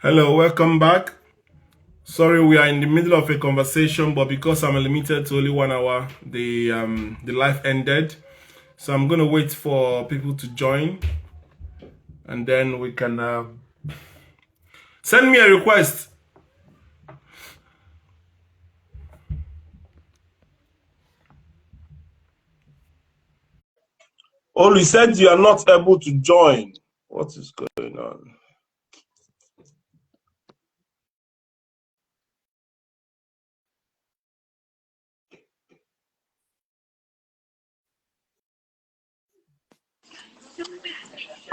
Hello, welcome back. Sorry, we are in the middle of a conversation, but because I'm limited to only 1 hour, the live ended. So I'm gonna wait for people to join, and then we can send me a request. Oh, you said you are not able to join. What is going on?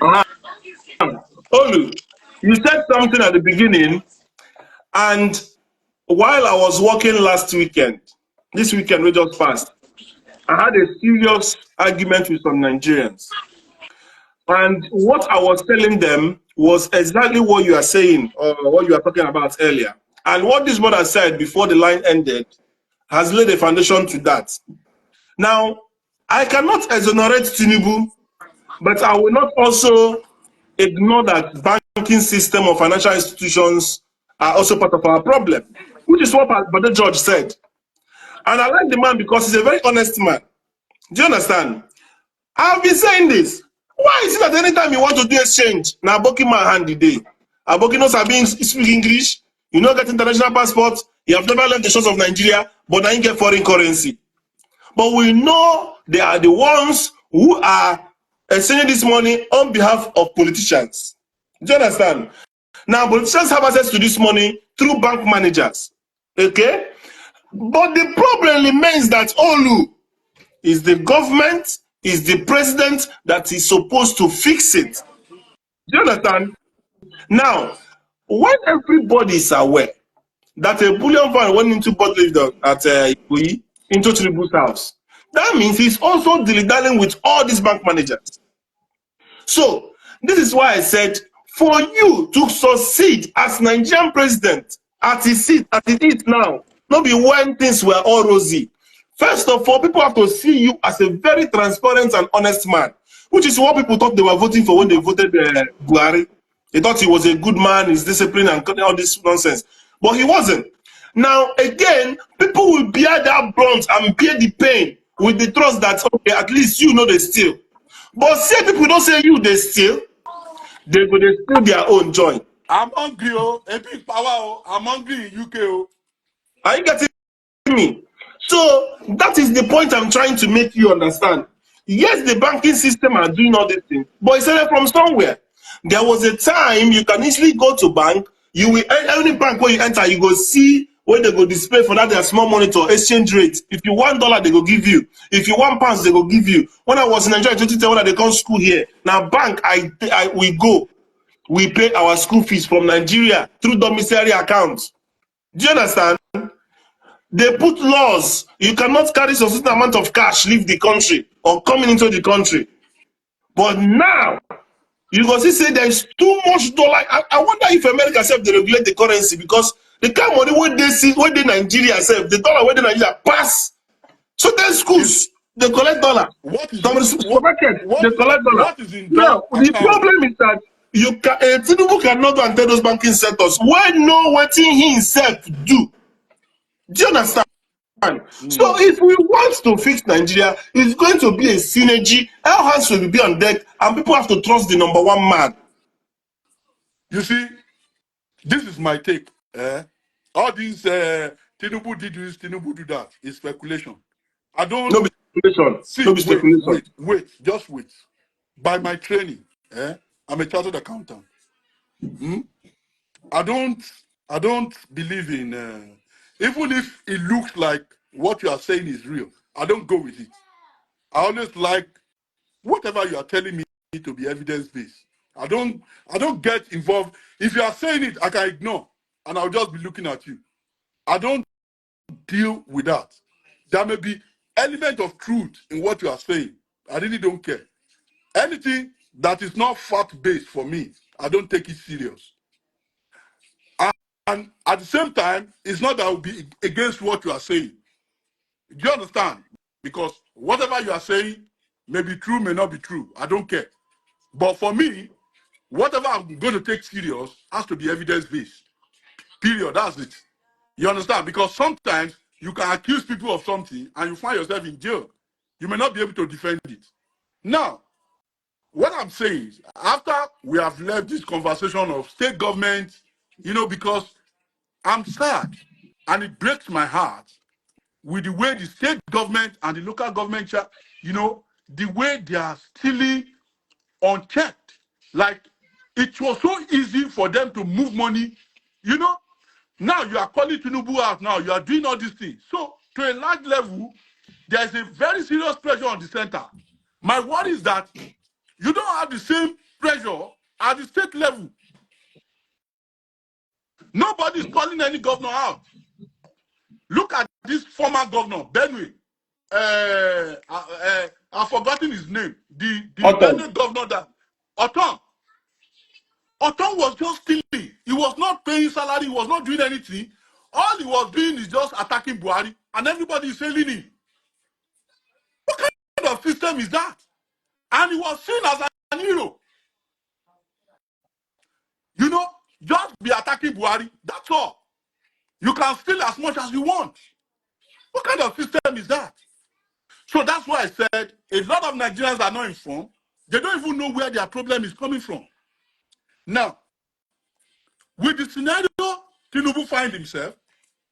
Uh-huh. Olu, you said something at the beginning, and while I was working last weekend, this weekend we just passed, I had a serious argument with some Nigerians. And what I was telling them was exactly what you are saying, or what you are talking about earlier. And what this brother said before the line ended has laid a foundation to that. Now, I cannot exonerate Tinubu, but I will not also ignore that banking system or financial institutions are also part of our problem, which is what Bade George said. And I like the man because he's a very honest man. Do you understand? I've been saying this. Why is it that anytime you want to do exchange, now Aboki man hand the day? Aboki knows Sabi speak English, you know get international passport, you have never left the shores of Nigeria, but now you get foreign currency. But we know they are the ones who are exchanging this money on behalf of politicians. Do you understand? Now politicians have access to this money through bank managers. Okay? But the problem remains that Olu is the government, is the president that is supposed to fix it. Do you understand? Now, when everybody is aware that a bullion fund went into Botley at Ikoyi, into Tribu's house, that means he's also dilly-dallying with all these bank managers. So, this is why I said, for you to succeed as Nigerian president, as it is now, not be when things were all rosy. First of all, people have to see you as a very transparent and honest man, which is what people thought they were voting for when they voted Buhari. They thought he was a good man, he's disciplined and all this nonsense. But he wasn't. Now, again, people will bear that brunt and bear the pain with the trust that, okay, at least you know they steal. But say people don't say you they steal, they go they steal their own joy. I'm hungry, oh, a big power, oh, I'm hungry in UK, oh. Are you getting me? So that is the point I'm trying to make you understand. Yes, the banking system are doing all these things, but it's started from somewhere. There was a time you can easily go to bank, you will any bank where you enter, you go see where they go display for that their small monitor exchange rate. If you $1, they go give you. If you £1, they go give you. When I was in Nigeria in 2010, when they come school here, now bank we go, we pay our school fees from Nigeria through domiciliary accounts. Do you understand? They put laws. You cannot carry a certain amount of cash leave the country or coming into the country. But now, you go see say there's too much dollar. I wonder if America self they regulate the currency because the kind of money when they see when they Nigeria self, the dollar when they Nigeria pass. So then schools they collect dollar. What is Some supermarket they collect dollar. what is in Now dollar the account? problem is that you can Tinubu cannot go and tell those banking sectors when know what he himself do. Do you understand? So if we want to fix Nigeria, it's going to be a synergy. Our hands will be on deck, and people have to trust the number one man. You see, this is my take. All these Tinubu did this, Tinubu do that is speculation. I No don't be speculation. see, No be speculation. just wait. By my training, I'm a chartered accountant. I don't I don't believe in even if it looks like what you are saying is real, I don't go with it. I always like whatever you are telling me to be evidence based. I don't get involved. If you are saying it, I can ignore and I'll just be looking at you. I don't deal with that. There may be element of truth in what you are saying. I really don't care. Anything that is not fact based for me, I don't take it serious. And at the same time, it's not that I'll be against what you are saying. Do you understand? Because whatever you are saying may be true, may not be true. I don't care. But for me, whatever I'm going to take serious has to be evidence-based. Period. That's it. You understand? Because sometimes you can accuse people of something and you find yourself in jail. You may not be able to defend it. Now, what I'm saying is, after we have left this conversation of state government, because I'm sad and it breaks my heart with the way the state government and the local government, the way they are stealing unchecked. Like, it was so easy for them to move money. Now you are calling Tinubu out now. You are doing all these things. So, to a large level, there is a very serious pressure on the center. My worry is that you don't have the same pressure at the state level. Nobody is calling any governor out. Look at this former governor, Benue. I've forgotten his name. The Benue governor that Oton was just stealing. He was not paying salary. He was not doing anything. All he was doing is just attacking Buhari, and everybody is hailing him. What kind of system is that? And he was seen as an hero. Just be attacking Buhari. That's all. You can steal as much as you want. What kind of system is that? So that's why I said a lot of Nigerians are not informed. They don't even know where their problem is coming from. Now, with the scenario Tinubu finds himself,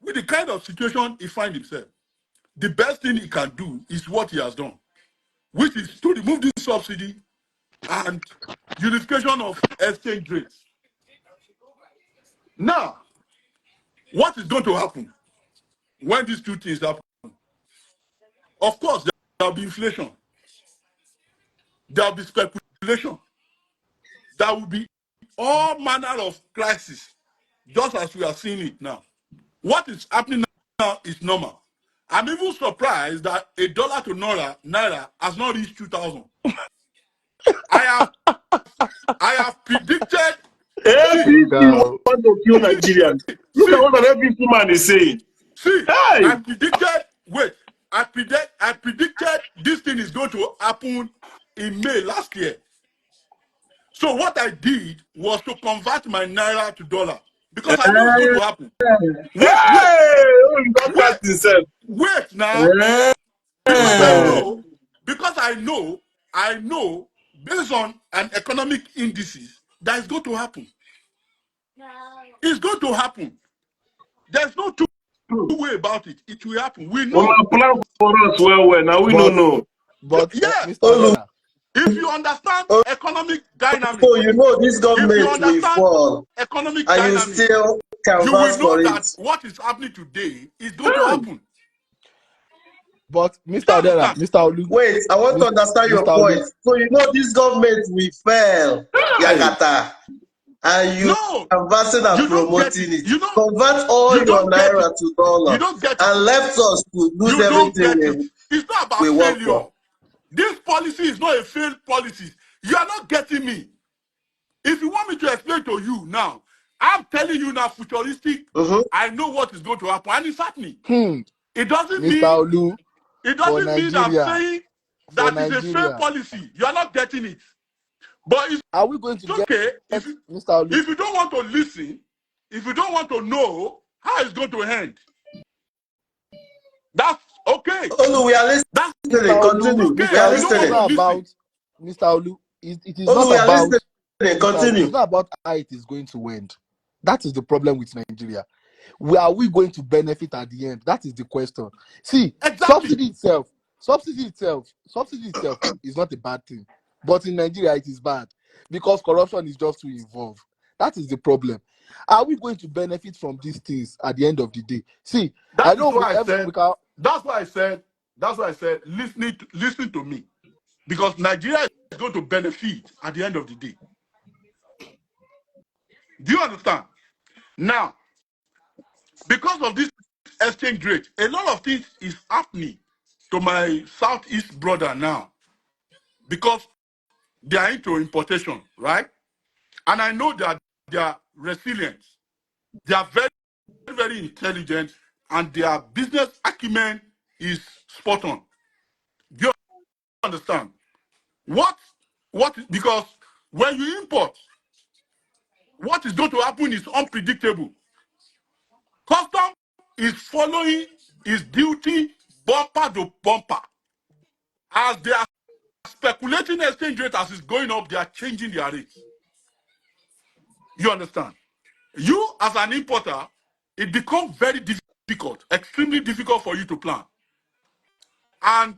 with the kind of situation he finds himself, the best thing he can do is what he has done, which is to remove this subsidy and unification of exchange rates. Now, what is going to happen when these two things happen? Of course, there will be inflation. There will be speculation. There will be all manner of crisis, just as we are seeing it now. What is happening now is normal. I'm even surprised that $1 to naira has not reached 2,000. I have predicted. APC want to kill Nigerians. Look at what an APC man is saying. See, hey! I predicted this thing is going to happen in May last year. So what I did was to convert my naira to dollar because I knew it's going to happen. Wait now. Because I know, based on an economic indices, that is going to happen. It's going to happen. There's no two way about it. It will happen. We know. Plan for us well. Now we don't know. But yeah, if you understand economic dynamics, so you know this government will fall, economic and dynamics, you still you will know that it. what is happening today is going to happen. But Mr. Odera, Mr. Olu. Wait, I want to understand your point. So you know this government will fail, Yakata, and you advancing and promoting it. You convert all your naira to dollar and left us to lose everything. It's not about failure. This policy is not a failed policy. You are not getting me. If you want me to explain to you now, I'm telling you now, futuristic. I know what is going to happen, and it's happening. It doesn't mean Olu, it doesn't mean I'm saying that it's a failed policy. You are not getting it. But are we going to okay get Mr. Olu? If you don't want to listen, if you don't want to know how it's going to end, that's okay. Olu, we are listening. Continue. Okay. We are listening. About Mr. Olu. It is not about. Continue. It's not about how it is going to end. That is the problem with Nigeria. Where are we going to benefit at the end? That is the question. See, subsidy itself is not a bad thing. But in Nigeria, it is bad because corruption is just too involved. That is the problem. Are we going to benefit from these things at the end of the day? See, that's why I said, listen to me. Because Nigeria is going to benefit at the end of the day. Do you understand? Now, because of this exchange rate, a lot of things is happening to my Southeast brother now. Because they are into importation, right? And I know that they are resilient. They are very, very intelligent, and their business acumen is spot on. Do you understand? Because when you import, what is going to happen is unpredictable. Custom is following its duty bumper to bumper. As they are speculating exchange rate as it's going up, they are changing their rates. You understand? You, as an importer, it becomes very difficult, extremely difficult for you to plan. And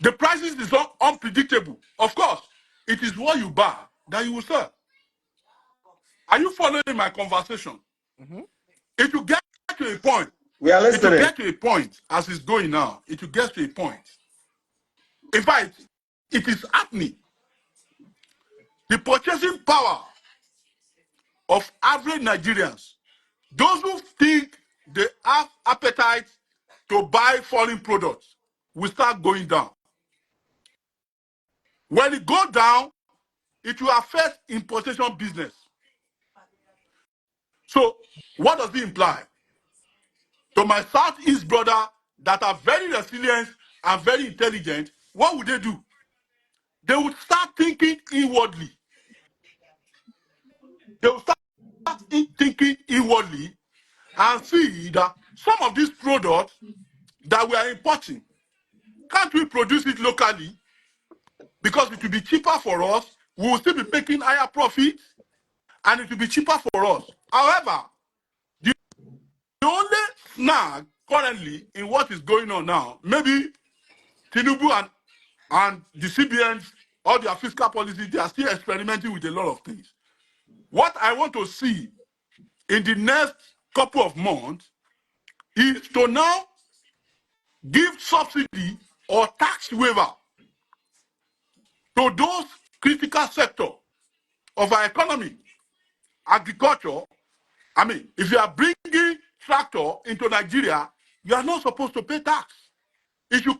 the prices is unpredictable. Of course, it is what you buy that you will sell. Are you following my conversation? Mm-hmm. It will get to a point. We are listening. It will get to a point, as it's going now, it will get to a point. In fact, it is happening. The purchasing power of average Nigerians, those who think they have appetite to buy foreign products, will start going down. When it goes down, it will affect importation business. So, what does it imply? To my Southeast brother that are very resilient and very intelligent, what would they do? They would start thinking inwardly. They will start thinking inwardly and see that some of these products that we are importing, can't we produce it locally? Because it will be cheaper for us, we will still be making higher profits, and it will be cheaper for us. However, the only snag currently in what is going on now, maybe Tinubu and the CBNs, all their fiscal policy, they are still experimenting with a lot of things. What I want to see in the next couple of months is to now give subsidy or tax waiver to those critical sectors of our economy. Agriculture, I mean, if you are bringing tractor into Nigeria, you are not supposed to pay tax. It should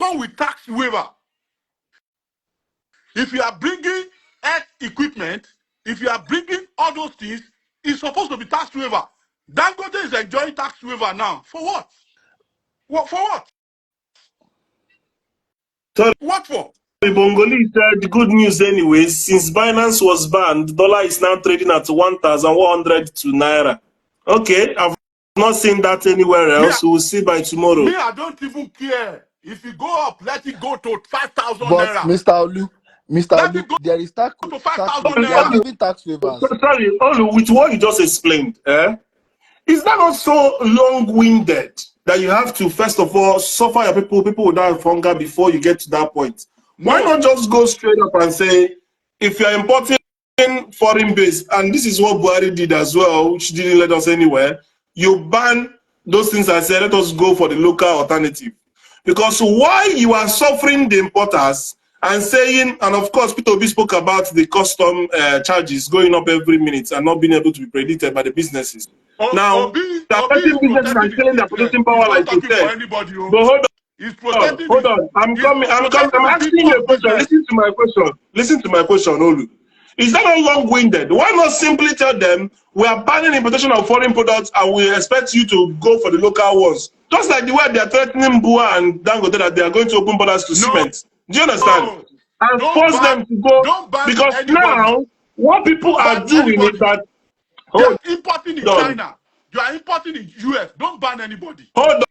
come with tax waiver. If you are bringing health equipment, if you are bringing all those things, it's supposed to be tax waiver. Dangote is enjoying tax waiver now. For what? For what? Sorry, What for? Bongoli said good news anyways. Since Binance was banned, the dollar is now trading at 1,100 to Naira. Okay, I've not seen that anywhere else. We'll see by tomorrow. Me, I don't even care. If you go up, let it go to 5,000 But Naira. Mr. Olu, there is tax. To 5,000 They are Naira. giving tax waivers. Sorry, Olu, with what you just explained, is that not so long-winded that you have to, first of all, suffer your people will die of hunger before you get to that point? No. Why not just go straight up and say, if you're importing foreign base, and this is what Buhari did as well, which didn't let us anywhere, you ban those things and say, let us go for the local alternative. Because why you are suffering the importers and saying, and of course, Peter Obi spoke about the custom charges going up every minute and not being able to be predicted by the businesses. Now, the affecting businesses are killing their producing power, like you said. But hold on. I'm asking you a question. Listen to my question, Olu. Is that not long-winded? Why not simply tell them we are banning importation of foreign products and we expect you to go for the local ones? Just like the way they are threatening Bua and Dangote that they are going to open borders to cement. Do you understand? And force them to go, because now what people are doing is that they are importing in China. You are importing in US. Don't ban anybody. Hold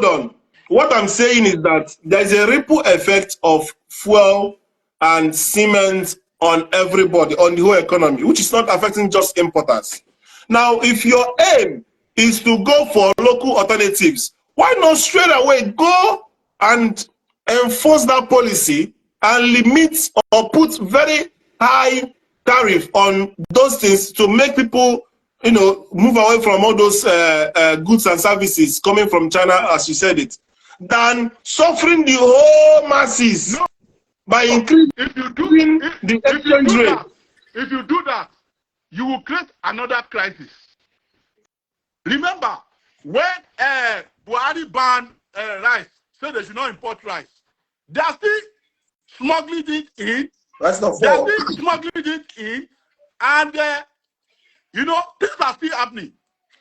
on. What I'm saying is that there's a ripple effect of fuel and cement on everybody, on the whole economy, which is not affecting just importers. Now, if your aim is to go for local alternatives, why not straight away go and enforce that policy and limit or put very high tariff on those things to make people, move away from all those goods and services coming from China, as you said it, than suffering the whole masses by increasing the exchange rate. If you do that, you will create another crisis. Remember, when Buhari banned rice, said they should not import rice, they are still smuggling it in. That's not fault. They are still smuggling it in, and things are still happening.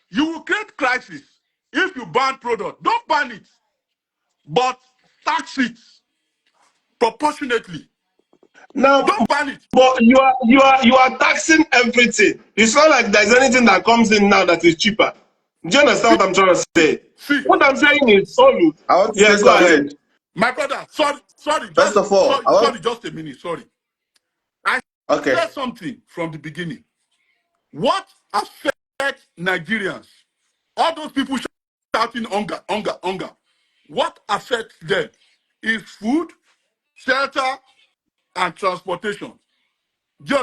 You will create crisis if you ban product. Don't ban it, but tax it proportionately. Now, Don't ban it. but you are taxing everything. It's not like there's anything that comes in now that is cheaper. Do you understand what I'm trying to say? What I'm saying is, Olu, I want to yeah, say go something. ahead. My brother, sorry, First of all, just a minute, sorry. I okay. said something from the beginning. What affects Nigerians? All those people shouting hunger, hunger, hunger. What affects them is food, shelter, and transportation. Do you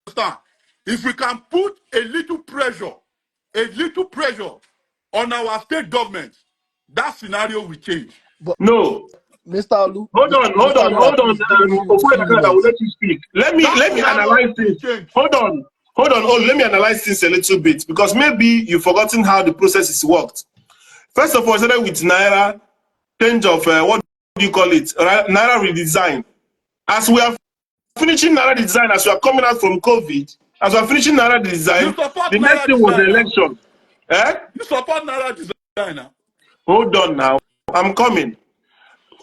understand? If we can put a little pressure on our state government, that scenario will change. But No. Mr. Alu, Hold on. please give me few I will minutes. let you speak. Let me analyze this. Hold on. Oh, let me analyze this a little bit because maybe you've forgotten how the process is worked. First of all, I started with Naira change of what do you call it? Naira redesign. As we are finishing Naira design, as we are coming out from COVID, as we are finishing Naira design, the next thing was the election. You support Naira design now? Hold on now. I'm coming.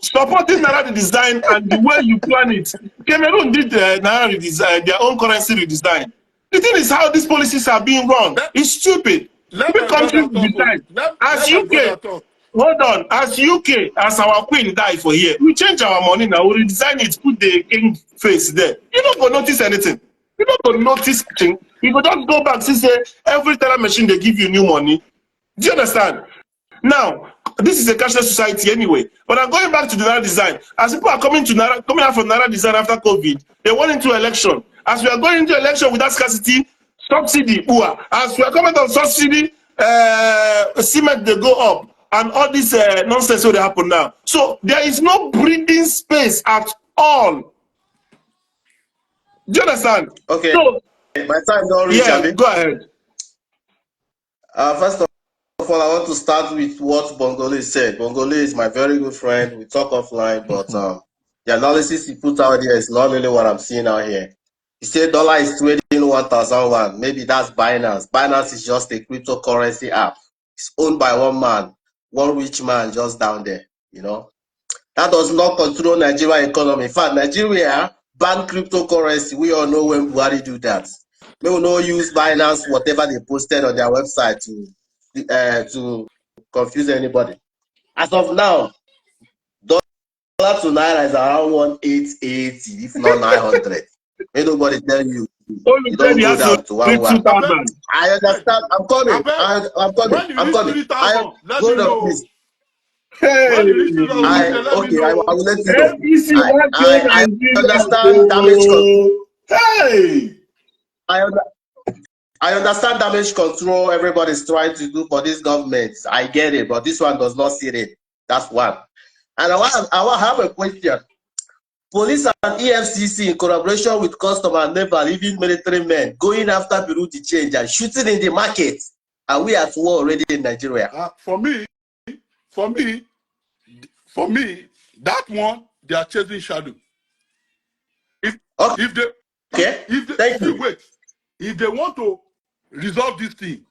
Supporting Naira redesign and the way you plan it. Cameroon did Naira redesign, their own currency redesign. The thing is how these policies are being run. It's stupid. Big countries decide. As UK, hold on, as UK, as our queen die for here, we change our money now, we redesign it, put the king face there. You don't go notice anything. You don't go notice anything. You go just go back and say, every teller machine, they give you new money. Do you understand? Now, this is a cashless society anyway. But I'm going back to the Naira design. As people are coming out from Naira design after COVID, they went into election. As we are going into election without scarcity, subsidy, as we are coming on subsidy, cement they go up, and all this nonsense will happen now. So there is no breathing space at all. Do you understand? Okay. So, my time don't reach. Yeah, go ahead. First of all, I want to start with what Bongole said. Bongole is my very good friend. We talk offline, but the analysis he put out there is not really what I'm seeing out here. He said dollar is trading 1,001. Maybe that's Binance. Binance is just a cryptocurrency app. It's owned by one man, one rich man just down there. You know, that does not control Nigeria economy. In fact, Nigeria banned cryptocurrency. We all know when Buhari do that. They will not use Binance, whatever they posted on their website to confuse anybody. As of now, dollar to naira is around 1,880, if not 900. May nobody tell you. You don't go down to 1,100. I understand. I'm coming. I'm coming. Hold on, please. Okay, I will let you know. I understand damage control. Hey! I understand damage control everybody's trying to do for this government. I get it, but this one does not see it. That's one. And I have a question. Police and EFCC in collaboration with custom and naval, even military men, going after Bureau de Change and shooting in the market. Are we at war already in Nigeria? For me, that one, they are chasing shadow. If they want to resolve this thing,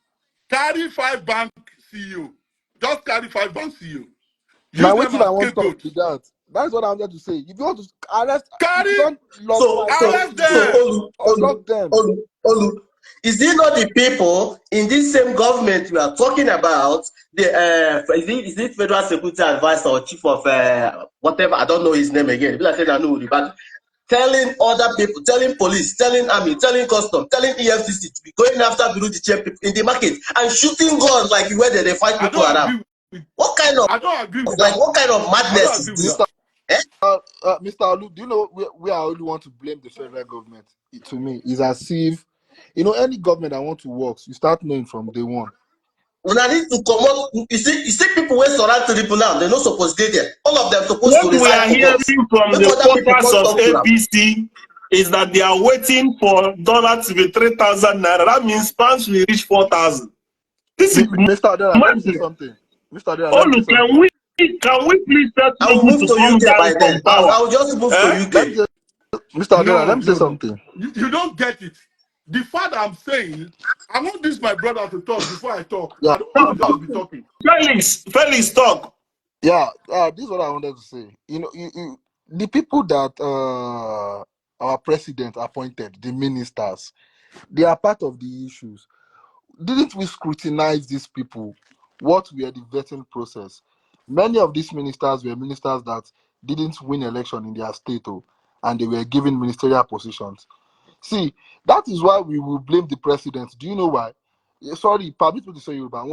carry 5 bank CEO. Just carry 5 bank CEO. Now what I want to talk to that. That's what I'm going to say. If you want to arrest, arrest them. Olu, is it not the people in this same government we are talking about? Is it Federal Security Advisor or Chief of whatever? I don't know his name again. People are saying I know, but telling other people, telling police, telling army, telling custom, telling EFCC to be going after Bureau de Change people in the market and shooting guns like where they fight people around. What kind of what kind of madness is this? Mr. Alu, do you know where I only want to blame the federal government? To me, is as if any government that want to work, you start knowing from day one. When I need to come on, you see people who surround to people now, they're not supposed to get there. All of them supposed to resign. What we are hearing from the quarters of APC is that they are waiting for dollar to be 3,000 naira. That means pounds will reach 4,000. This is Mr. Adela, let me say something. Mr. Adela, can we please tell I'll move to UK by then. I'll just move to UK. Mr. Adela, let me say something. You don't get it. The fact I'm saying, I want this my brother to talk before I talk. Yeah. I don't want to just be talking. Felix, talk. Yeah, this is what I wanted to say. The people that our president appointed, the ministers, they are part of the issues. Didn't we scrutinize these people? What were the vetting process? Many of these ministers were ministers that didn't win election in their state, and they were given ministerial positions. See, that is why we will blame the president. Do you know why? Sorry, permit me to say you, but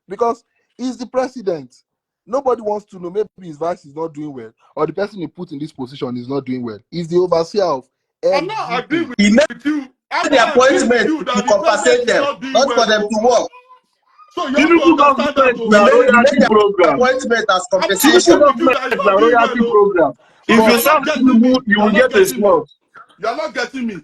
because he's the president. Nobody wants to know. Maybe his vice is not doing well, or the person he put in this position is not doing well. He's the overseer of I'm not agreeing with he made you. I'm the not agreeing with appointment you that to the compensate president is them, not doing not for well. them to work. So you have Tinubu to understand that. government He na made royalty the program. appointment as I'm not compensation. agreeing Tinubu with you that government it's na not doing well, royalty though. program. So If you you're serve not getting Tinubu, me. you You're will not get a getting me. slot. You're not getting me.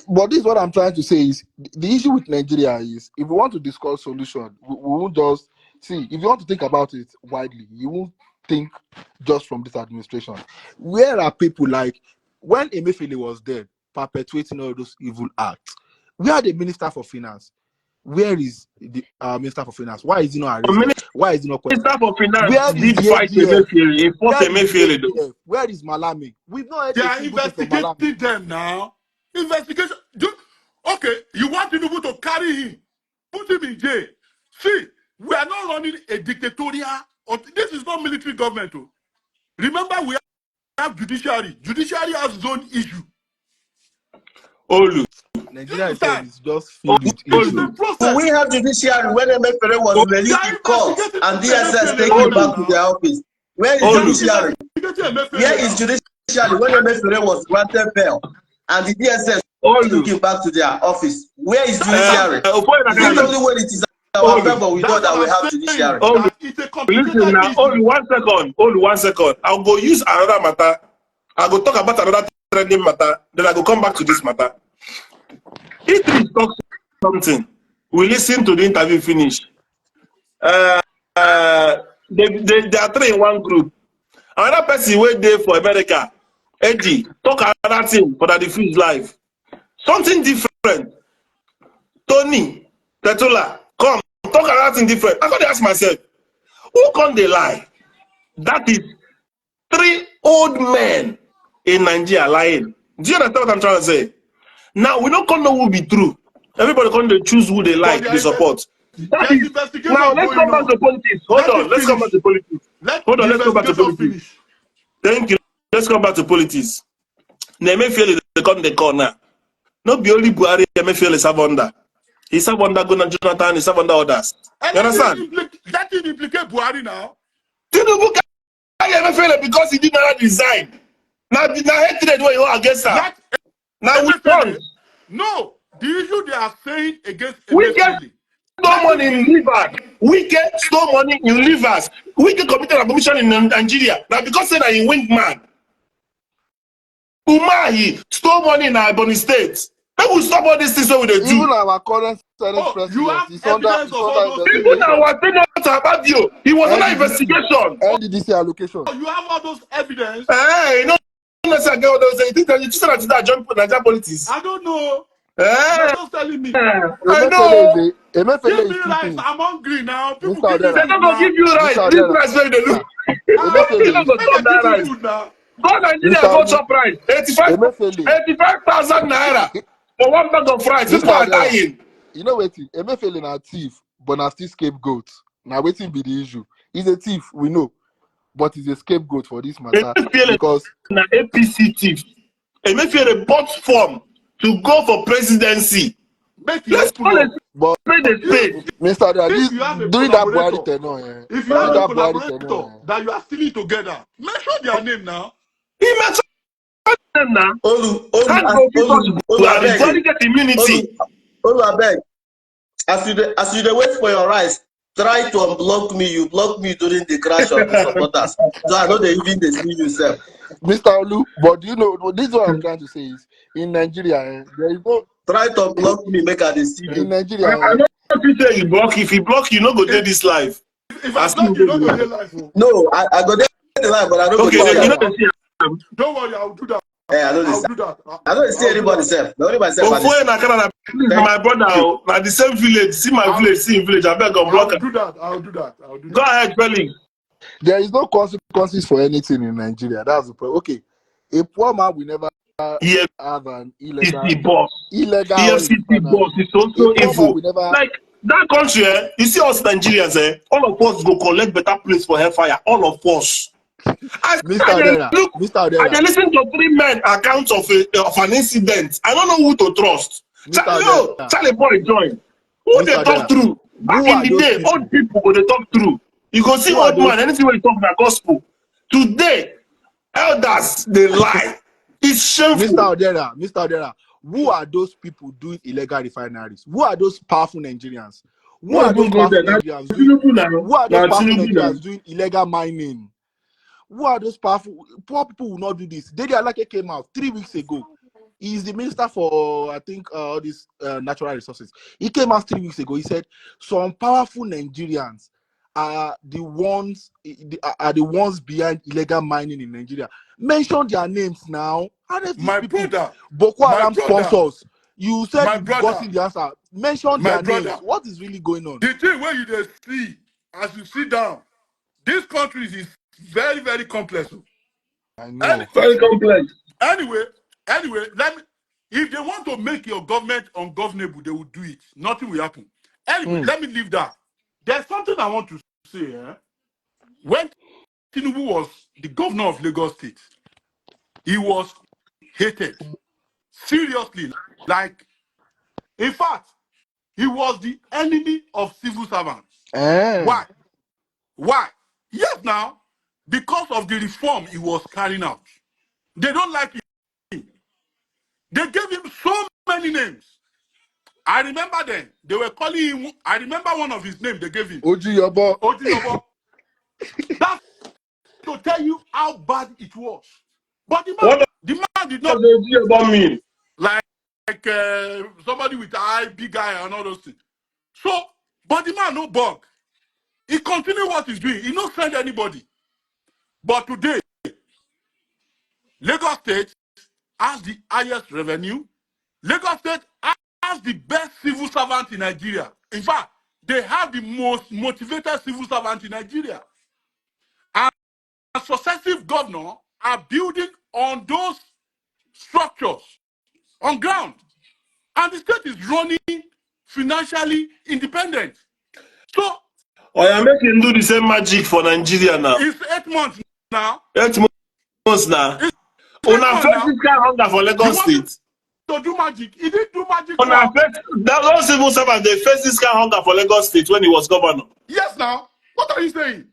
But this is what I'm trying to say is the issue with Nigeria is if we want to discuss solution, we won't just see. If you want to think about it widely, you won't think just from this administration. Where are people like when Emefiele was there perpetuating all those evil acts? Where are the minister for finance? Where is the minister for finance? Why is he not The arrested? Why is he not questioned? Minister for Finance Where is did the fight AGF? Emefiele. He fought Where is the Emefiele though. AGF? Where is Malami? We've not heard They a are single thing from Malami. investigating them now. Investigation. Okay, you want Tinubu to carry him, put him in jail. See, we are not running a dictatorial. This is not military government. Remember, we have judiciary. Judiciary has its own issue. Olu. Nigeria itself is just filled with It is issues. a process. We have judiciary when Emefiele was released in court and DSS take him back to their office. Where is judiciary? Where is judiciary when Emefiele was granted bail and the DSS took him back to their office? Where is judiciary? Is it only when it is our favor we know that we have judiciary? Listen now, only 1 second. Only 1 second. I'll go use another matter. I'll go talk about another trending matter. Then I'll go come back to this matter. If he talks something, we listen to the interview finish. They are three in one group. Another person wait there for America, Eddie, talk another thing for that diffuse life. Something different. Tony, Tetula, come, talk another thing different. I got to ask myself, who can they lie? That is 3 old men in Nigeria lying. Do you understand what I'm trying to say? Now, we don't know who be true. Everybody can choose who they like, they support. That is, now, let's come back to politics. Hold on, let's come back to politics. Hold on, let's come back to politics. Thank you. Let's come back to politics. Emefiele they come the corner. Not be only Buhari, Emefiele serve under. He serve under Gunnar Jonathan, he serve under others. You understand? That didn't implicate Buhari now. Tinubu can't Emefiele because he did not resign. Now hatred when you are against her. Now we don't. No, the issue they are saying against we get store money in rivers. We get store money in rivers. We get committed abomination in Nigeria. Now because say that he wing man. Umahi store money in Ebonyi State. Maybe we stop all these things so we do. Even our current Senate president is under even our senator about you. He was under investigation. NDDC allocation. You have all those evidence. Hey, no. You think that you said that jump Nigerian politics? I don't know. You're just telling me. I know. Give me rice. I'm hungry now. People give me they're not gonna give you rice. This rice where they look. You're not gonna stop that rice. Go Nigeria, go chop rice. 85,000 naira for 1 bag of rice. People are dying. You know what? Emefiele na thief, but na still scapegoat. Now waiting be the issue. He's a thief, we know. But he's a scapegoat for this matter because an APC chief. Emefiele bought form to go for presidency. Let's call it. But Mr. During that Buhari tenure, if you have a collaborator that you are stealing together, mention their name now. He mentioned them now. Olu, get immunity. Olu, I beg. As you wait for your rice, try to unblock me. You blocked me during the crash of the supporters. So I know they even see yourself. Mr. Olu, but you know, this is what I'm trying to say is in Nigeria, there is no. Try to block me, make a decision. In Nigeria, I know if you say you block, if you block, you not go take this live. If I block, you don't go take live. No, I go take the live, but I don't go take live. Don't worry, I'll do that. Yeah, I know this. I don't see anybody self. Only myself. My brother, na the same village. See my village, see in village. I beg God block. I'll do that. Go ahead, Felix. There is no consequences for anything in Nigeria. That's the problem. Okay, A poor man will never EFCC have an illegal boss. EFCC boss is also evil. Like that country, you see us Nigerians, all of us go collect better place for hellfire. All of us. I listen to 3 men accounts of an incident. I don't know who to trust. Charlie boy join. Who they talk through? Back in the day, old people go they talk through. You go see old man, anything when you talk about gospel. Today, elders they lie. It's shameful. Mr. Odera, who are those people doing illegal refineries? Who are those powerful Nigerians? Who are those powerful Nigerians doing illegal mining? Who are those poor people will not do this? Dede Alake came out 3 weeks ago. He is the minister for, I think, all these natural resources. He came out 3 weeks ago. He said some powerful Nigerians are the ones behind illegal mining in Nigeria. Mention their names now. My brother, Boko Haram sponsors. You said you got the answer. Mention their names. What is really going on? The thing where you see, as you sit down, this country is very, very complex. I know. Very complex. Anyway, if they want to make your government ungovernable, they will do it. Nothing will happen. Anyway, let me leave that. There's something I want to say. When Tinubu was the governor of Lagos State, he was hated. Seriously. Like, in fact, he was the enemy of civil servants. Why? Yes, now, because of the reform he was carrying out. They don't like him. They gave him so many names. I remember then, they were calling him, I remember one of his names they gave him. Ojiyobo. That's to tell you how bad it was. But the man did not mean. Like somebody with eye, big eye, and all those things. So, but the man no bug. He continued what he's doing. He not send anybody. But today, Lagos State has the highest revenue. Lagos State has the best civil servant in Nigeria. In fact, they have the most motivated civil servant in Nigeria. And successive governors are building on those structures on ground. And the state is running financially independent. So, I'm making do the same magic for Nigeria now. It's 8 months now. 8 months now. Una face this kind of hunger for Lagos State. To do magic. He didn't do magic. Those civil servants, they face this kind of hunger for Lagos State when he was governor. Yes, now. What are you saying?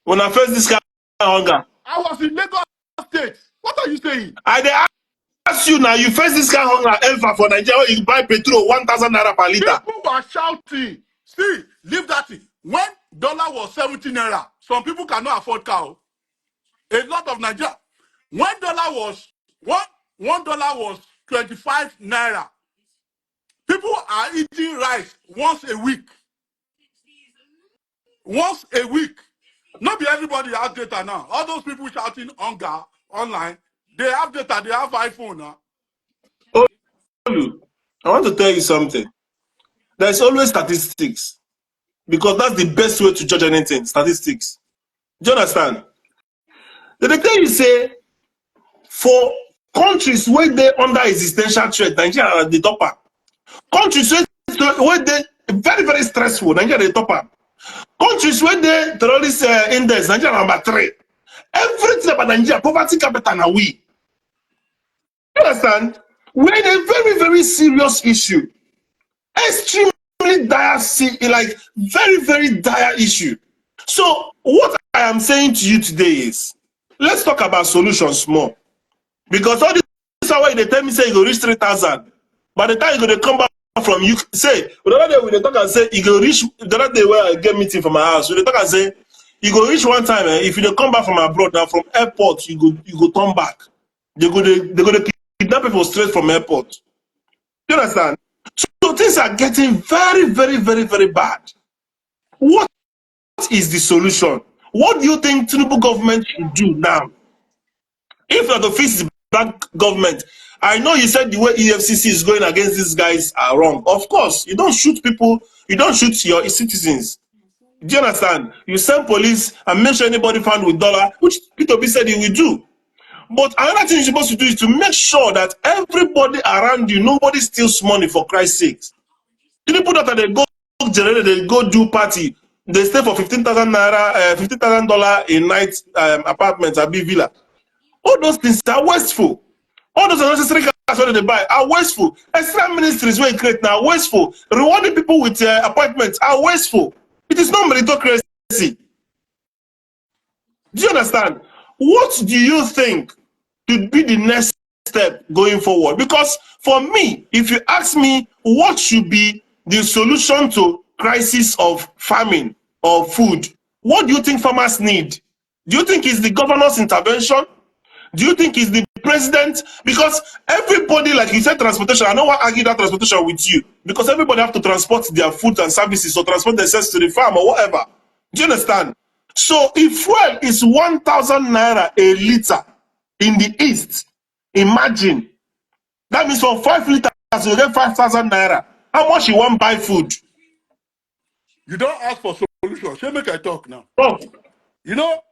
Una face this kind of hunger. I was in Lagos State. What are you saying? I ask you now, you face this kind of hunger ever for Nigeria when you buy petrol 1,000 naira per liter. People were shouting. See, leave that thing. When dollar was 17 naira, some people cannot afford cow. A lot of Nigeria. When dollar was $1 was 25 naira. People are eating rice once a week. Once a week. Not be everybody has data now. All those people shouting hunger online, they have data, they have iPhone now. I want to tell you something. There's always statistics. Because that's the best way to judge anything. Statistics. Do you understand? They tell you, say, for countries where they under existential threat, Nigeria are the topper. Countries where they very, very stressful, Nigeria the topper. Countries where they terrorist index, Nigeria number 3. Everything about Nigeria, poverty capital now we. You understand? We're in a very, very serious issue. Extremely dire, like very, very dire issue. So what I am saying to you today is, let's talk about solutions more. Because all this hour they tell me say you go reach 3,000. By the time you go to come back from you say, the other day we they talk and say you go reach the other day where I get meeting from my house, we they talk and say you go reach one time, if you come back from abroad now from airport, you go turn back. They go to kidnap people straight from airport. You understand? So things are getting very, very, very, very bad. What is the solution? What do you think Tinubu government should do now? If not to fix the black government, I know you said the way EFCC is going against these guys are wrong. Of course, you don't shoot people, you don't shoot your citizens. Do you understand? You send police and make sure anybody found with dollar, which P2P said he will do. But another thing you're supposed to do is to make sure that everybody around you, nobody steals money for Christ's sake. The people that they go generate, they go do party, they stay for 15,000 naira, $15,000 a night apartments at B Villa. All those things are wasteful. All those unnecessary cars that they buy are wasteful. Extra ministries where you create now are wasteful. Rewarding people with appointments are wasteful. It is not meritocracy. Do you understand? What do you think should be the next step going forward? Because for me, if you ask me what should be the solution to crisis of famine or food, what do you think farmers need? Do you think it's the governor's intervention? Do you think it's the president? Because everybody, like you said, transportation, I don't want to argue that transportation with you, because everybody have to transport their food and services or transport themselves to the farm or whatever. Do you understand? So if fuel is 1,000 naira a liter in the east, imagine that means for 5 liters you get 5,000 naira. How much you want buy food? You don't ask for solution. Shall make I talk now? Oh. You know,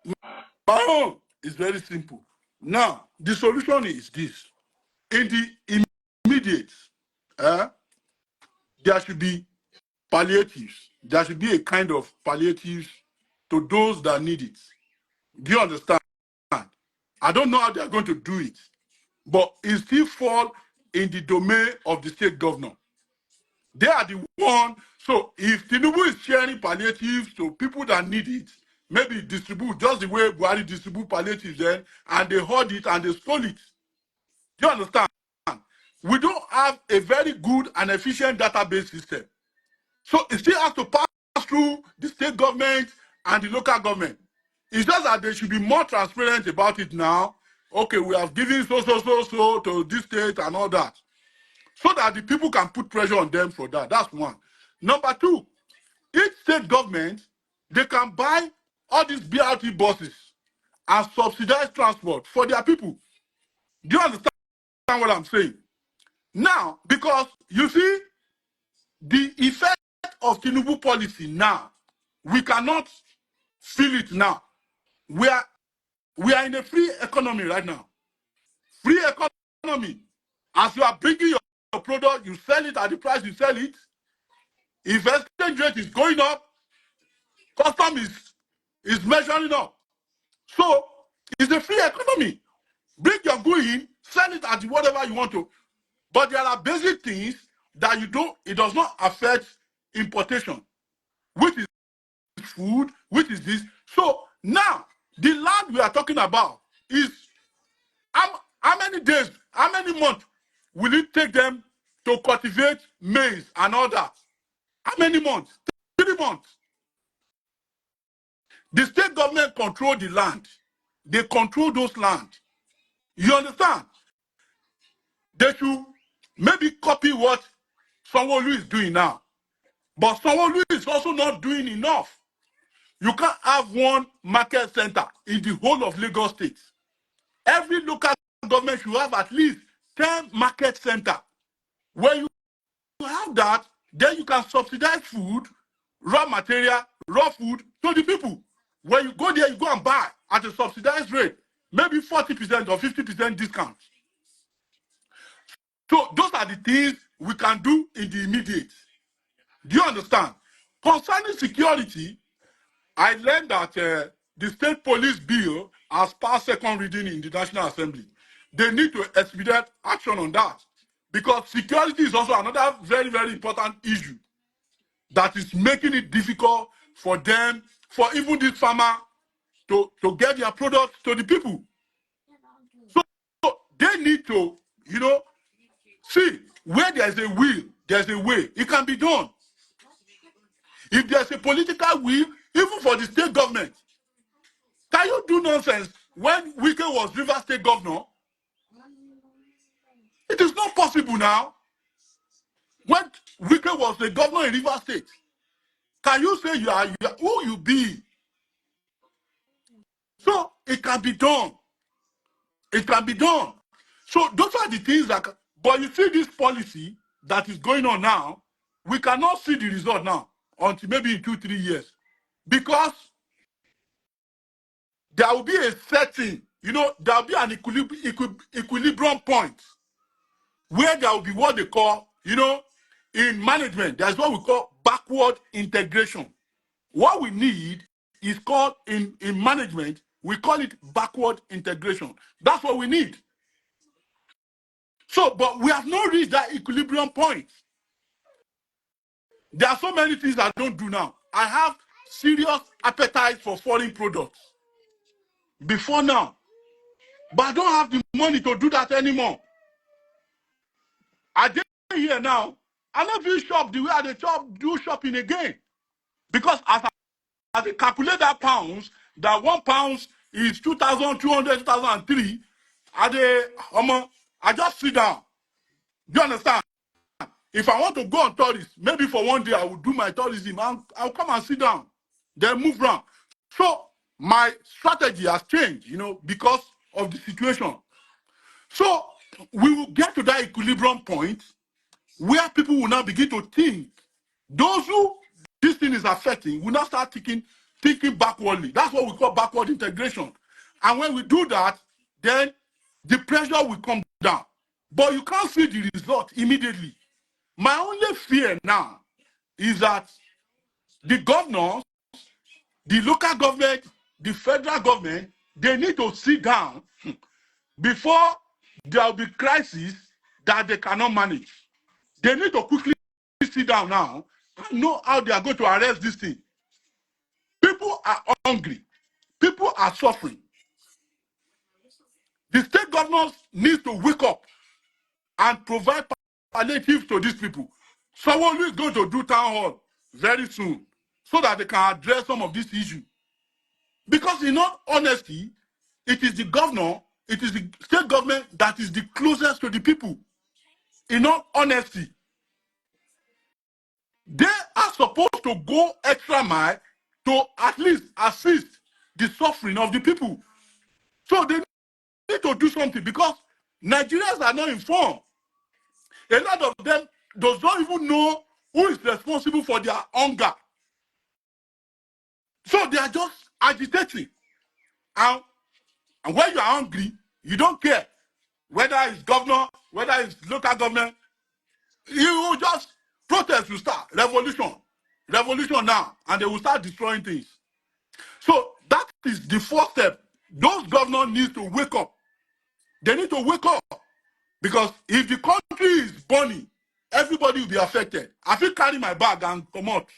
my own is very simple. Now, the solution is this. In the immediate, there should be palliatives. There should be a kind of palliatives to those that need it. Do you understand? I don't know how they are going to do it, but it still falls in the domain of the state governor. They are the one. So if Tinubu is sharing palliatives to people that need it, maybe distribute just the way Buhari distribute palliatives then, and they hoard it and they stole it. Do you understand? We don't have a very good and efficient database system. So it still has to pass through the state government and the local government. It's just that they should be more transparent about it now. Okay, we have given so to this state and all that, so that the people can put pressure on them for that. That's one. Number two, each state government, they can buy all these BRT buses and subsidize transport for their people. Do you understand what I'm saying? Now, because you see, the effect of Tinubu policy now, we cannot feel it now. We are in a free economy right now. Free economy. As you are bringing your product, you sell it at the price you sell it. If exchange rate is going up, custom is measuring up. So it's a free economy. Bring your goods in, sell it at whatever you want to. But there are basic things that it does not affect importation, which is food, which is this. So now, the land we are talking about is how many days, how many months will it take them to cultivate maize and all that? How many months? 3 months. The state government control the land. They control those land. You understand? They should maybe copy what Sanwo-Olu is doing now. But Sanwo-Olu is also not doing enough. You can't have one market center in the whole of Lagos State. Every local government should have at least 10 market centers. When you have that, then you can subsidize food, raw material, raw food to the people. When you go there, you go and buy at a subsidized rate, maybe 40% or 50% discount. So those are the things we can do in the immediate. Do you understand? Concerning security, I learned that the state police bill has passed second reading in the National Assembly. They need to expedite action on that, because security is also another very, very important issue that is making it difficult for them, for even this farmer to get their products to the people. So they need to, see, where there's a will, there's a way. It can be done. If there's a political will, even for the state government, can you do nonsense? When Wike was Rivers State governor, it is not possible now. When Wike was the governor in Rivers State, can you say you are who you be? So it can be done. It can be done. So those are the things that. But you see this policy that is going on now, we cannot see the result now until maybe in 2-3 years, because there will be a setting, you know, there'll be an equilibrium point where there will be what they call, you know, in management, there's what we call backward integration. What we need is called, in management, we call it backward integration. That's what we need. So, but we have not reached that equilibrium point. There are so many things I don't do now. I have serious appetite for foreign products before now, but I don't have the money to do that anymore. I did here now. I don't feel shop the way I do shopping again. Because as I calculate that pounds, that 1 pound is 2,200, 2003, I just sit down. Do you understand? If I want to go on tourist, maybe for one day I will do my tourism. I'll come and sit down, then move around. So my strategy has changed, you know, because of the situation. So we will get to that equilibrium point where people will now begin to think. Those who this thing is affecting will now start thinking backwardly. That's what we call backward integration. And when we do that, then the pressure will come down. But you can't see the result immediately. My only fear now is that the governors, the local government, the federal government, they need to sit down before there will be crisis that they cannot manage. They need to quickly sit down now and know how they are going to arrest this thing. People are hungry. People are suffering. The state governors need to wake up and provide palliatives to these people. Someone is going to do town hall very soon so that they can address some of these issues. Because in all honesty, it is the governor, it is the state government that is the closest to the people. In all honesty, they are supposed to go extra mile to at least assist the suffering of the people. So they need to do something because Nigerians are not informed. A lot of them does not even know who is responsible for their hunger. So they are just agitating. And when you are hungry, you don't care whether it's governor, whether it's local government. You will just protest will start. Revolution now. And they will start destroying things. So that is the first step. Those governors need to wake up. They need to wake up. Because if the country is burning, everybody will be affected. I feel carry my bag and come out.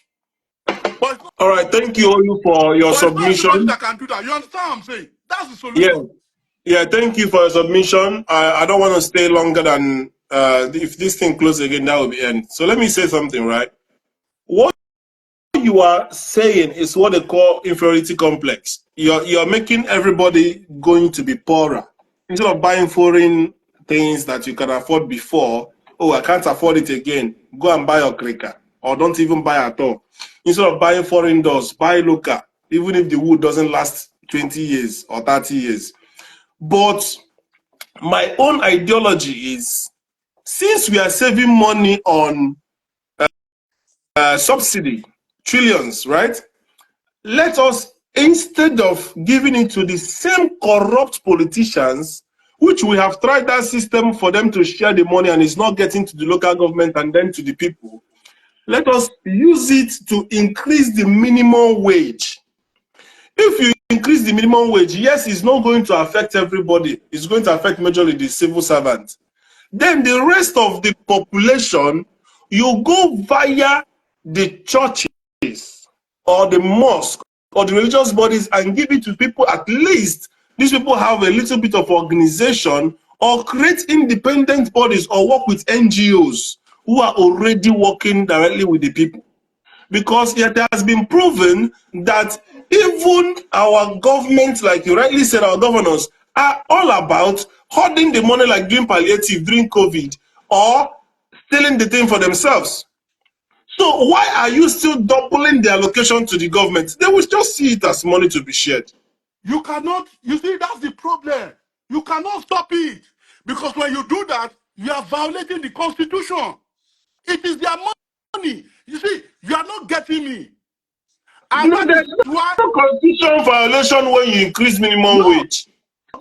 All right, thank you, Olu, for your submission. That can do that. You understand what I'm saying? That's the solution. Yeah, thank you for your submission. I don't want to stay longer than if this thing closes again, that will be end. So let me say something, right? What you are saying is what they call inferiority complex. You're making everybody going to be poorer. Instead of buying foreign things that you can afford before, oh, I can't afford it again, go and buy a cricker, or don't even buy at all. Instead of buying foreign doors, buy local, even if the wood doesn't last 20 years or 30 years. But my own ideology is, since we are saving money on subsidy, trillions, right? Let us, instead of giving it to the same corrupt politicians, which we have tried that system for them to share the money and it's not getting to the local government and then to the people, let us use it to increase the minimum wage. If you increase the minimum wage, yes, it's not going to affect everybody. It's going to affect majorly the civil servants. Then the rest of the population, you go via the churches or the mosque or the religious bodies and give it to people. At least these people have a little bit of organization, or create independent bodies or work with NGOs who are already working directly with the people. Because it has been proven that even our government, like you rightly said, our governors are all about hoarding the money, like doing palliative during COVID, or stealing the thing for themselves. So why are you still doubling the allocation to the government? They will just see it as money to be shared. You cannot, you see, that's the problem. You cannot stop it. Because when you do that, you are violating the Constitution. It is their money. You see, you are not getting me. And no, there's no constitutional violation when you increase minimum wage.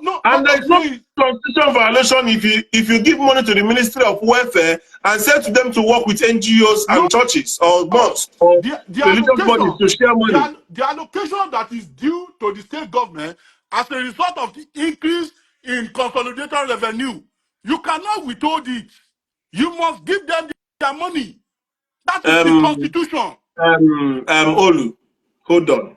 No, and there is no constitutional violation if you give money to the Ministry of Welfare and say to them to work with NGOs and churches or mosques or religious bodies to share money. The allocation that is due to the state government as a result of the increase in consolidated revenue, you cannot withhold it. You must give them their money. That is the constitution. Olu, hold on.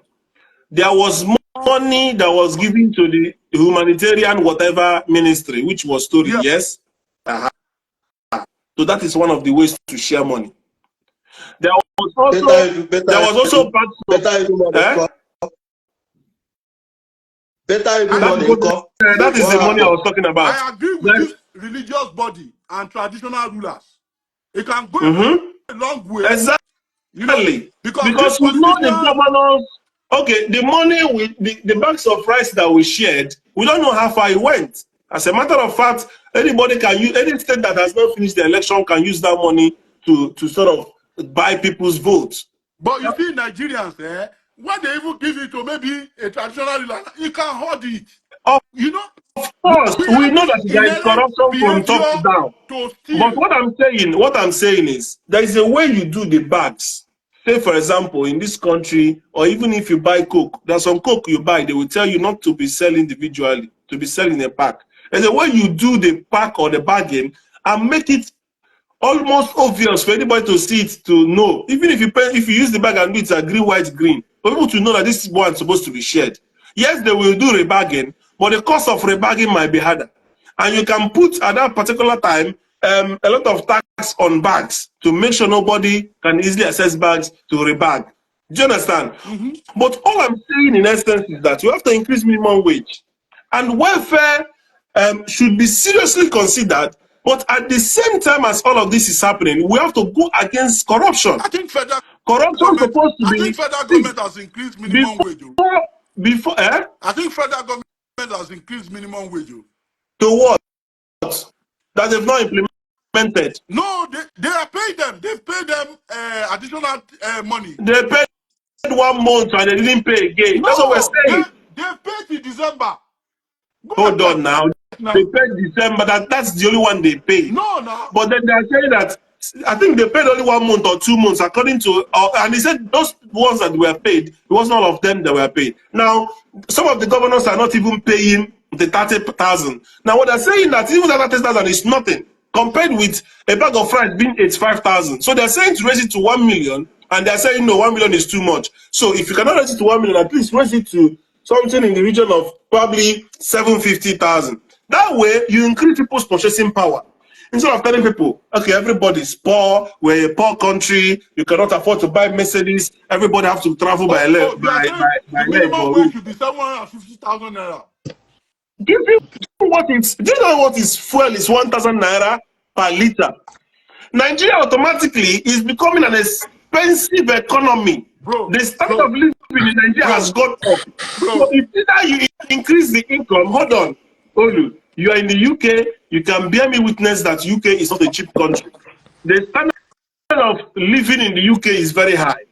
There was money that was given to the humanitarian whatever ministry, which was story, yes? So that is one of the ways to share money. There was also that is the money I was talking about. I agree with this religious body and traditional rulers. It can go a long way. Exactly. You know, because we know the governors. Okay, the money with the bags of rice that we shared, we don't know how far it went. As a matter of fact, anybody can use, any state that has not finished the election can use that money to sort of buy people's votes. But you see, Nigerians, when they even give it to maybe a traditional ruler, you can hold it. You know, of course, we know that there is corruption from top to down. But what I'm saying is, there is a way you do the bags. Say, for example, in this country, or even if you buy Coke, there's some Coke you buy, they will tell you not to be selling individually, to be selling in a pack. There's a way you do the pack or the bargain and make it almost obvious for anybody to see it, to know. Even if you use the bag and do it a green, white, green, for people to know that this one is supposed to be shared. Yes, they will do rebargain, but the cost of rebargain might be harder. And you can put at that particular time a lot of tax on bags to make sure nobody can easily access bags to rebag. Do you understand? But all I'm saying in essence is that you have to increase minimum wage. And welfare should be seriously considered. But at the same time as all of this is happening, we have to go against corruption. I think federal government has increased minimum wage. I think federal government has increased minimum wage. To what? That they've not implemented. No, they are paying them. They've paid them additional money. They paid 1 month and they didn't pay again. No, that's what we're saying. They paid in December. Hold on now. They paid December. That's the only one they paid. No. But then they are saying that I think they paid only 1 month or 2 months according to, and he said those ones that were paid, it wasn't all of them that were paid. Now, some of the governors are not even paying the 30,000. Now, what they're saying that even that 30,000 is nothing compared with a bag of rice being 85,000. So they're saying to raise it to 1 million, and they're saying no, 1 million is too much. So if you cannot raise it to 1 million, at least raise it to something in the region of probably 750,000. That way, you increase people's purchasing power. Instead of telling people, okay, everybody's poor, we're a poor country, you cannot afford to buy Mercedes, everybody has to travel by leg. The minimum wage should be 750,000 naira. Do you know what is fuel is 1,000 naira per liter? Nigeria automatically is becoming an expensive economy. The standard of living in Nigeria has gone up. So if either you increase the income, hold on, Olu, you are in the UK, you can bear me witness that UK is not a cheap country. The standard of living in the UK is very high.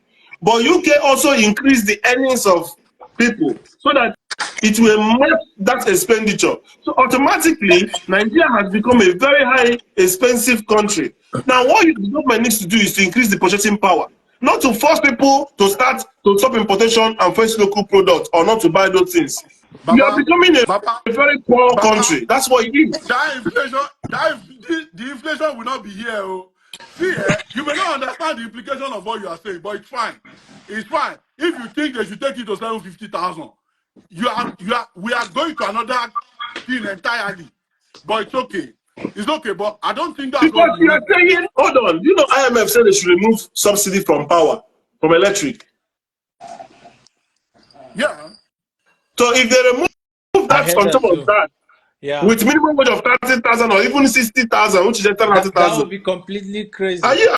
But UK also increased the earnings of people so that it will match that expenditure. So automatically, Nigeria has become a very high, expensive country. Now, what the government needs to do is to increase the purchasing power. Not to force people to stop importation and first local products or not to buy those things. We are becoming a very poor country. That's what it is. The inflation will not be here. Oh. See, you may not understand the implication of what you are saying, but it's fine. It's fine. If you think they should take it to 750,000, we are going to another thing entirely. But it's okay. It's okay, but I don't think that's because you are saying, hold on, you know, IMF said they should remove subsidy from power, from electric. Yeah. So if they remove that on top of that, with minimum wage of 30,000 or even 60,000, which is 30,000, that would be completely crazy. Are you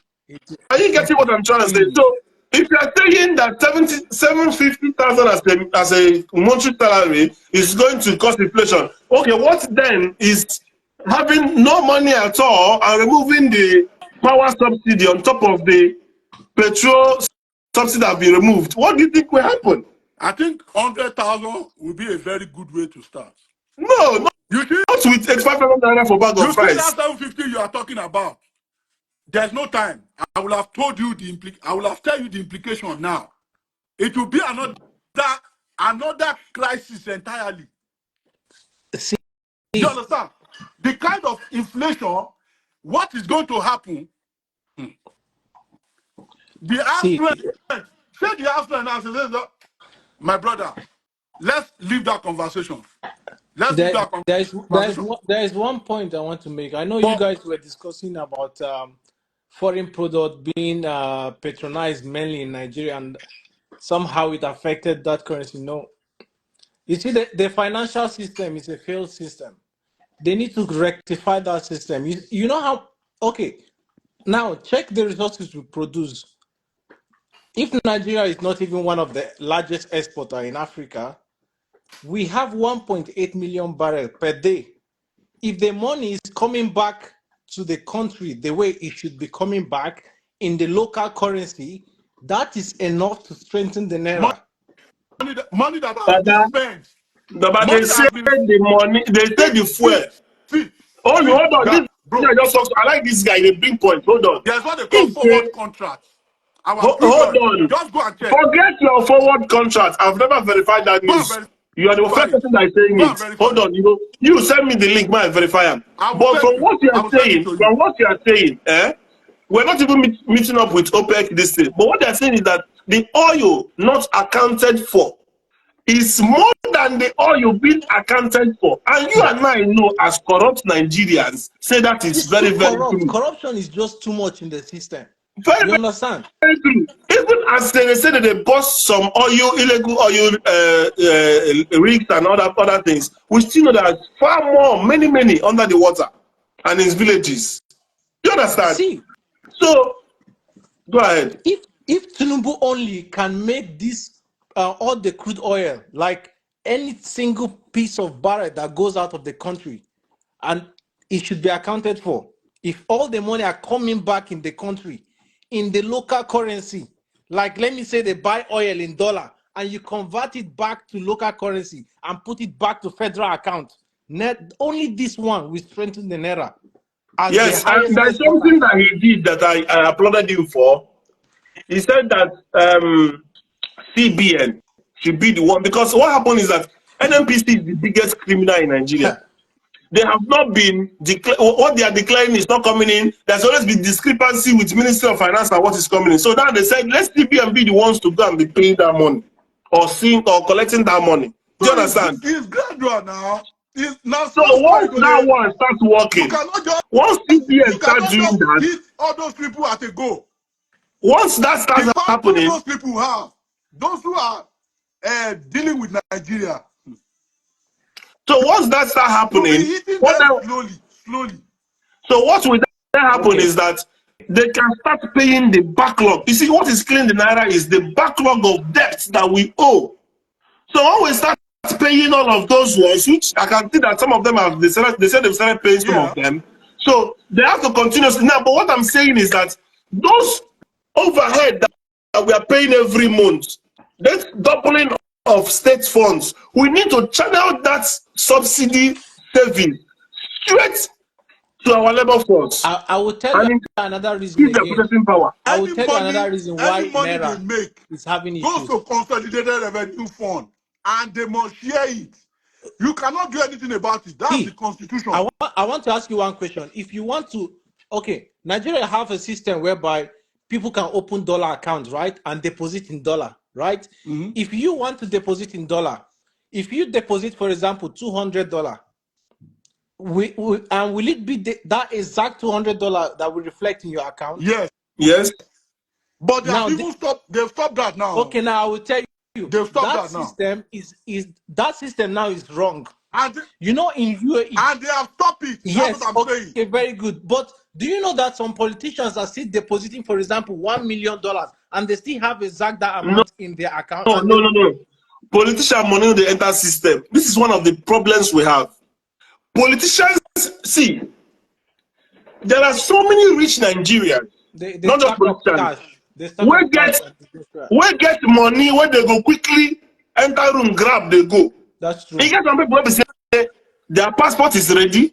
getting what I'm trying to say? So if you are saying that 750,000 as a monthly salary is going to cause inflation, okay, what then is having no money at all and removing the power subsidy on top of the petrol subsidy that be removed? What do you think will happen? I think 100,000 will be a very good way to start. No, not You see, with 85,000 naira for bag of you see rice. that 750 you are talking about. There's no time. I will have told you I will have tell you the implication now. It will be another crisis entirely. See, You understand? The kind of inflation, what is going to happen? The see, affluent, say the affluent now, say, my brother, let's leave that conversation. Let's leave that conversation. there is one point I want to make. I know you But guys were discussing about foreign product being patronized mainly in Nigeria, and somehow it affected that currency. No, you see, the financial system is a failed system. They need to rectify that system. You know how? Okay, now check the resources we produce. If Nigeria is not even one of the largest exporter in Africa, we have 1.8 million barrels per day. If the money is coming back to the country the way it should be coming back in the local currency, that is enough to strengthen the naira. Money that has been spent. But they say the money, they say the fuel. Hold on, this guy just talks. I like this guy. They bring point. Hold on. There's what they call forward contract. Hold on. Just go and check. Forget your forward contract. I've never verified that news. You are the first person that is saying it. Hold on, you send me the link, man, verify him. But from what you are saying, we're not even meeting up with OPEC this thing. But what they are saying is that the oil not accounted for is more than the oil being accounted for. And you and I know, as corrupt Nigerians, say that is very, very true. Corruption is just too much in the system. You understand? Very true. Even as they say that they bust some illegal oil rigs and other things, we still know that far more, many under the water and in villages. You understand? See, so go ahead. If Tinubu only can make this all the crude oil, like any single piece of barrel that goes out of the country, and it should be accounted for. If all the money are coming back in the country in the local currency, like let me say they buy oil in dollar and you convert it back to local currency and put it back to federal account, only this one will strengthen the naira. Yes, and there's something that he did that I applauded him for. He said that CBN should be the one, because what happened is that NNPC is the biggest criminal in Nigeria. They have not been what they are declaring is not coming in. There's always been discrepancy with Ministry of Finance and what is coming in. So now they said, let's CBN be the ones to go and be paying that money or collecting that money. Do you understand? It's gradual now. So once that one starts working, once CBN starts doing that, all those people at a go. Once that starts happening, those people have those who are dealing with Nigeria. So once that starts happening, slowly. So what will then happen is that they can start paying the backlog. You see, what is killing the naira is the backlog of debts that we owe. So when we start paying all of those ones, which I can see that some of them have, they said they've started paying some of them. So they have to continuously now. But what I'm saying is that those overhead that we are paying every month, that's doubling of state funds, we need to channel that subsidy saving straight to our labor force. I will tell you another reason. Power. I will tell you another reason why naira they make is having issues. Goes to consolidated revenue fund, and they must share it. You cannot do anything about it. That's the constitution. I want to ask you one question. If you want to, okay, Nigeria have a system whereby people can open dollar accounts, right, and deposit in dollar, right? Mm-hmm. If you want to deposit in dollar, if you deposit, for example, $200, and will it be that exact $200 that will reflect in your account? Yes. But they've stopped that now. Okay, now I will tell you. They've stopped that now. That system now is wrong. And you know, in UAE, and they have stopped it. Yes, that's what I'm saying. Okay, very good. But do you know that some politicians are still depositing, for example, $1 million, and they still have exact that amount in their account? No. Politician money in the entire system. This is one of the problems we have. Politicians, see, there are so many rich Nigerians, not just politicians, we get money when they go quickly enter room, grab, they go. That's true. You get some people say their passport is ready.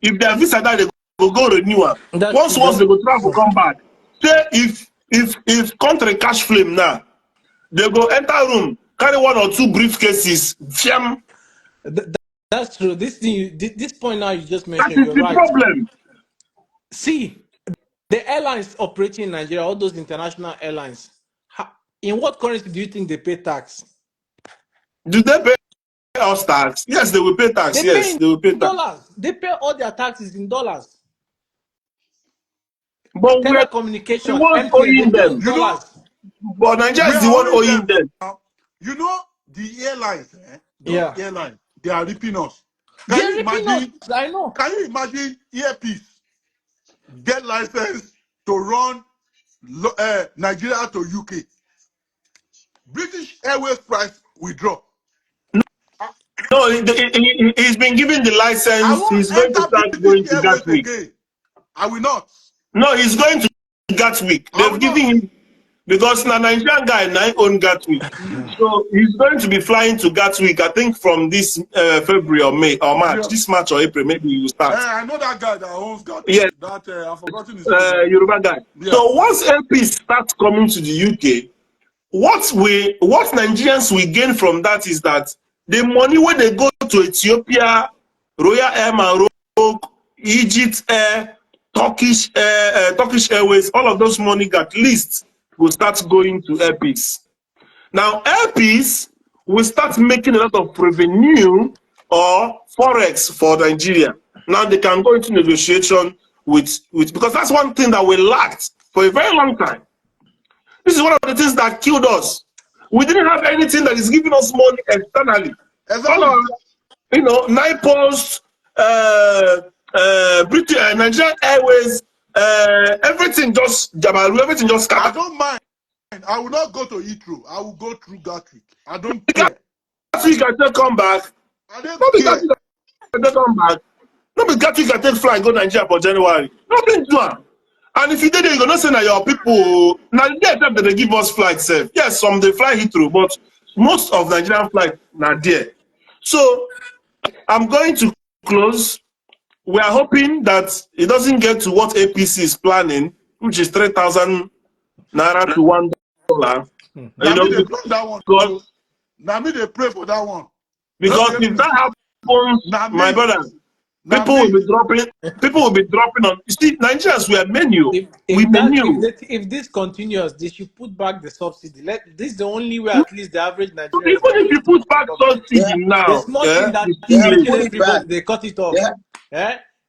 If their visa that they go renew am. Once they go travel come back. Say if country cash flame now, they go enter room, carry 1 or 2 briefcases. That's true. This point now you just mentioned, that is you're the right. problem. See, the airlines operating in Nigeria, all those international airlines, in what currency do you think they pay tax? Do they pay us tax? Yes, they will pay tax. They will pay dollars. They pay all their taxes in dollars. But telecommunication, we want owing them. But Nigeria is the one owing them. You know, the airlines, airlines, they are ripping us. Can you imagine? I know. Can you imagine earpiece get license to run Nigeria to UK? British Airways price withdraw. No, he's been given the license. He's going to start going to Gatwick. Again. I will not. No, he's going to Gatwick. They've given him, because the Nigerian guy now own Gatwick. So he's going to be flying to Gatwick, I think, from this February or May or March. This March or April, maybe he will start. I know that guy that owns Gatwick. Yes. That I've forgotten his name. Yoruba guy. Yeah. So once LP starts coming to the UK, what Nigerians will gain from that is that the money when they go to Ethiopia, Royal Air Maroc, Egypt Air, Turkish Airways, all of those money at least will start going to Airpeace. Now Airpeace will start making a lot of revenue or forex for Nigeria. Now they can go into negotiation with because that's one thing that we lacked for a very long time. This is one of the things that killed us. We didn't have anything that is giving us money externally. All our, NIPOS, British, Nigerian Airways, everything just scattered. I don't mind. I will not go to Heathrow. I will go through Gatwick. I don't care. Gatwick can take come back. Gatwick can take come back. Nobody Gatwick can take flight go Nigeria for January. Nothing to do. And if you did it, you're gonna say that your people now that they give us flights safe. Yes, some they fly Heathrow, but most of Nigerian flights are there. So I'm going to close. We are hoping that it doesn't get to what APC is planning, which is 3,000 naira to $1. That one. Now me they pray for that one. Because if that happens, my brother, people will be dropping on. You see, Nigerians were menu. If this continues, they should put back the subsidy. This is the only way at least the average Nigerian. Even if you put back subsidy now, the small thing that everybody they cut it off.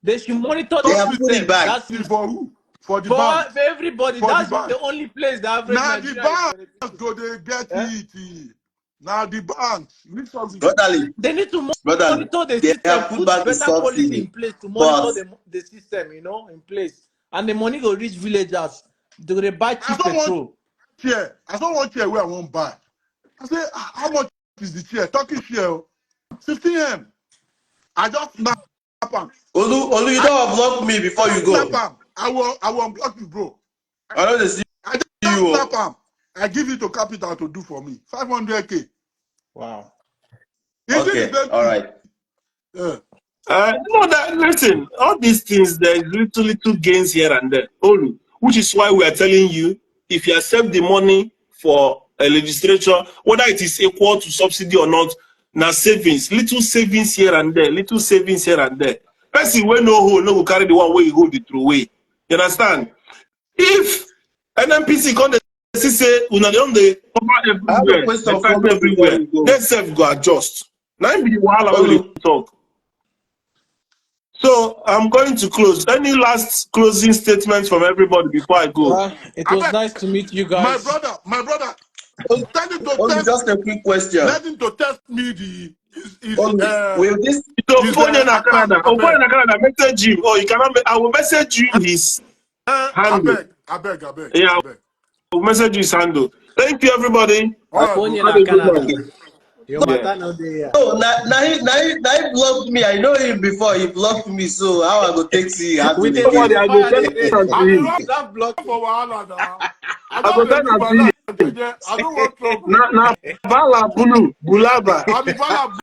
They should monitor the system. That's for who? For everybody. That's the only place the average Nigerian. Now the banks go they get it. Now the banks. They need to monitor the system, put better policy in place to monitor the system, in place. And the money will reach villagers. They buy cheap petrol. I don't want chair where I won't buy. I say, how much is the chair? Turkish chair, 15M. I just snap them. Olu, you don't block me before you go. Snap I will unblock you, bro. I don't see I just snap them. I give it to Capital to do for me. 500K. Wow. Okay, all right. Listen, all these things, there is little gains here and there, which is why we are telling you, if you accept the money for a legislature, whether it is equal to subsidy or not, now savings, little savings here and there, person will no go carry the one way you hold it through way. You understand? If NMPC can say we not on the everywhere, they self go adjust. Now be while we talk. So I'm going to close. Any last closing statements from everybody before I go? It was nice to meet you guys. My brother. Just a quick question. Let him to test me will this phone in Canada? Canada, message him. Or you cannot. I will message you his handle. I beg. Yeah, I will message you his handle. Thank you, everybody. Phone in Canada. No, now he blocked me. I know him before. He blocked me, so how I go take see? I go send block for Wahala. I go send I don't want trouble. Now, Bala Bulu Bulaba.